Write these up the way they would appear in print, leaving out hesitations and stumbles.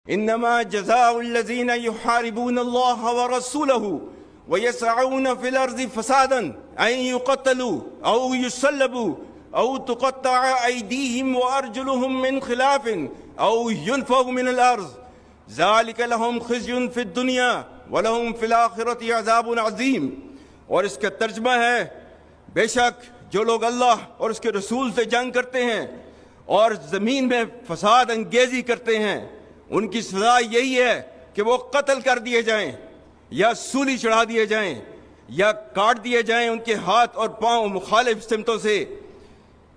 انما جزاء الذين يحاربون الله ورسوله ويسعون في الارض فسادا ان يقتلوا او يصلبوا او تقطع ايديهم وارجلهم من خلاف او ينفوا من الارض ذلك لهم خزي في الدنيا ولهم في الاخرة عذاب عظیم. اور اس کا ترجمہ ہے بے شک جو لوگ اللہ اور اس کے رسول سے جنگ کرتے ہیں اور زمین میں فساد انگیزی کرتے ہیں ان کی سزا یہی ہے کہ وہ قتل کر دیے جائیں یا سولی چڑھا دیے جائیں یا کاٹ دیے جائیں ان کے ہاتھ اور پاؤں مخالف سمتوں سے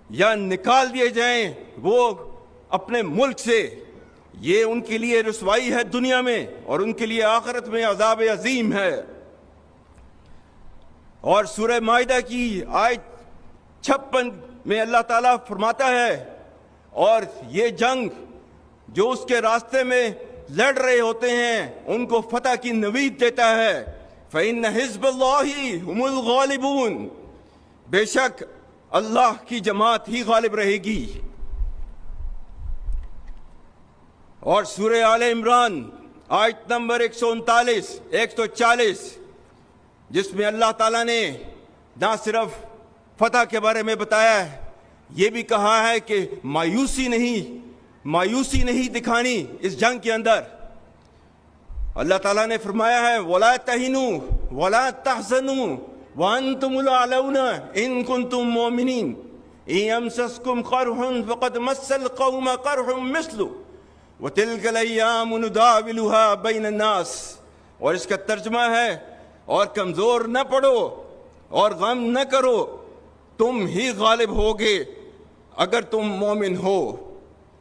یا نکال دیے جائیں وہ اپنے ملک سے. یہ ان کے لیے رسوائی ہے دنیا میں اور ان کے لیے آخرت میں عذاب عظیم ہے. اور سورہ مائدہ کی آیت 56 میں اللہ تعالیٰ فرماتا ہے اور یہ جنگ جو اس کے راستے میں لڑ رہے ہوتے ہیں ان کو فتح کی نوید دیتا ہے. فَإِنَّ حِزْبَ اللَّهِ هُمُ الْغَالِبُونَ بے شک اللہ کی جماعت ہی غالب رہے گی. اور سورہ آل عمران آیت نمبر 139 140 جس میں اللہ تعالیٰ نے نہ صرف فتح کے بارے میں بتایا ہے یہ بھی کہا ہے کہ مایوسی نہیں دکھانی اس جنگ کے اندر. اللہ تعالیٰ نے فرمایا ہے وَلَا تَهِنُوا وَلَا تَحْزَنُوا وَأَنْتُمُ الْأَعْلَوْنَ إِن كُنتُم مُؤْمِنِينَ إِن يَمْسَسْكُمْ قَرْحٌ فَقَدْ مَسَّ الْقَوْمَ قَرْحٌ مِثْلُهُ وَتِلْكَ الْأَيَّامُ نُدَاوِلُهَا بَيْنَ النَّاسِ. اور اس کا ترجمہ ہے اور کمزور نہ پڑو اور غم نہ کرو تم ہی غالب ہوگے اگر تم مومن ہو.